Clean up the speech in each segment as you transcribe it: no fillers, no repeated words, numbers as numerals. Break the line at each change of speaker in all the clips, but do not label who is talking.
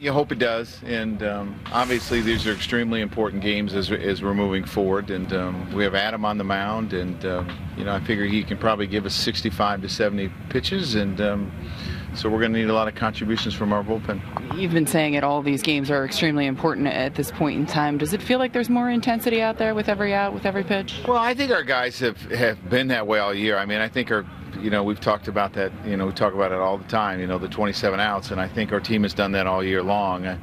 You hope it does, and obviously these are extremely important games as we're moving forward. And we have Adam on the mound, and I figure he can probably give us 65 to 70 pitches, and so we're going to need a lot of contributions from our bullpen.
You've been saying it, all these games are extremely important at this point in time. Does it feel like there's more intensity out there with every out, with every pitch?
Well, I think our guys have been that way all year. I mean, I think we've talked about that, we talk about it all the time, the 27 outs, and I think our team has done that all year long.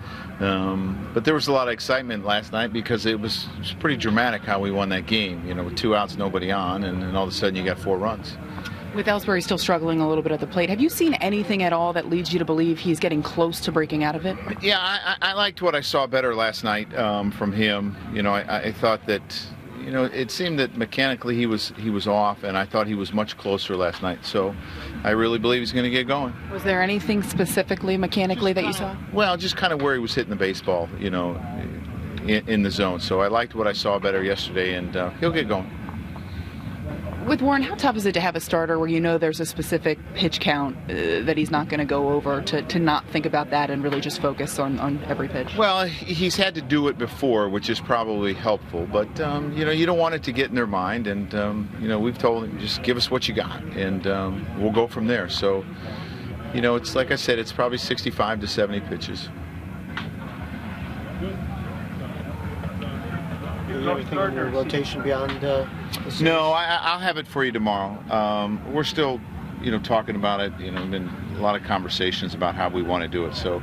But there was a lot of excitement last night because it was pretty dramatic how we won that game, with 2 outs, nobody on, and then all of a sudden you got 4 runs.
With Ellsbury still struggling a little bit at the plate, have you seen anything at all that leads you to believe he's getting close to breaking out of it?
Yeah, I liked what I saw better last night from him. I thought that, it seemed that mechanically he was off, and I thought he was much closer last night. So I really believe he's going to get going.
Was there anything specifically mechanically that you saw?
Well, just kind of where he was hitting the baseball, in the zone. So I liked what I saw better yesterday, and he'll get going.
With Warren, how tough is it to have a starter where there's a specific pitch count that he's not going to go over, to not think about that and really just focus on every pitch?
Well, he's had to do it before, which is probably helpful. But, you don't want it to get in their mind. And, we've told him, just give us what you got, and we'll go from there. So, it's like I said, it's probably 65 to 70 pitches.
Do you have anything in your rotation beyond the series?
No, I'll have it for you tomorrow. We're still, talking about it. Been a lot of conversations about how we want to do it. So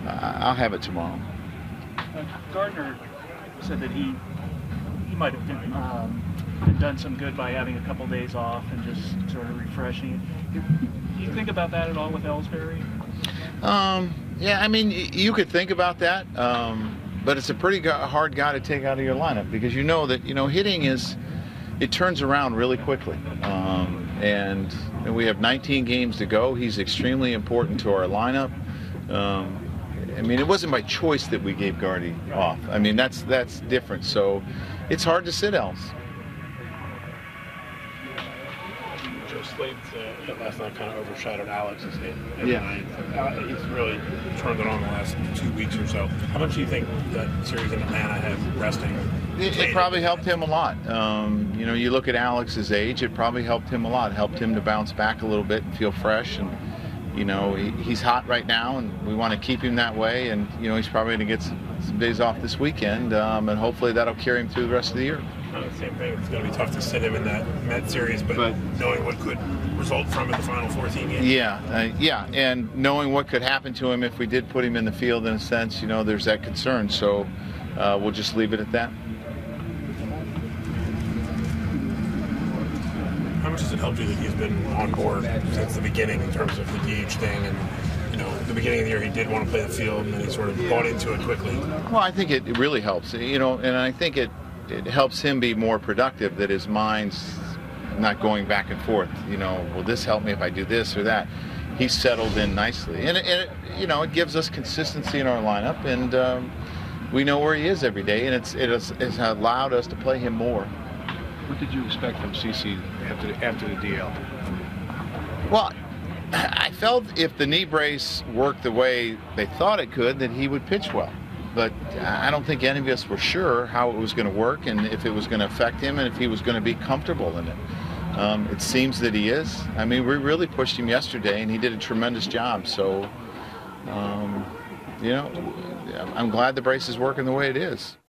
I'll have it tomorrow.
Gardner said that he might have done some good by having a couple days off and just sort of refreshing. Do you think about that at all with Ellsbury?
Yeah, I mean, you could think about that. But it's a pretty hard guy to take out of your lineup because that hitting it turns around really quickly, and we have 19 games to go. He's extremely important to our lineup. I mean, it wasn't by choice that we gave Girardi off. I mean, that's different. So it's hard to sit else.
Joe Slade's last night kind of overshadowed Alex's hit.
Yeah.
He's really turned it on the last 2 weeks or so. How much do you think that series in Atlanta had resting?
It probably helped him a lot. You look at Alex's age, it probably helped him a lot. Helped him to bounce back a little bit and feel fresh. And, he's hot right now, and we want to keep him that way. And, he's probably going to get some days off this weekend, and hopefully that'll carry him through the rest of the year.
Same thing. It's going to be tough to sit him in that Met series, but knowing what could result from it the final 14 games.
Yeah, and knowing what could happen to him if we did put him in the field, in a sense, there's that concern. So we'll just leave it at that.
How much has it helped you that he's been on board since the beginning in terms of the DH thing? And the beginning of the year he did want to play the field, and then he sort of bought into it quickly.
Well, I think it really helps. And I think it helps him be more productive, that his mind's not going back and forth. Will this help me if I do this or that? He's settled in nicely. And it gives us consistency in our lineup, and we know where he is every day, and it's allowed us to play him more.
What did you expect from CC after the DL?
Well, I felt if the knee brace worked the way they thought it could, that he would pitch well. But I don't think any of us were sure how it was going to work and if it was going to affect him and if he was going to be comfortable in it. It seems that he is. I mean, we really pushed him yesterday, and he did a tremendous job. So, I'm glad the brace is working the way it is.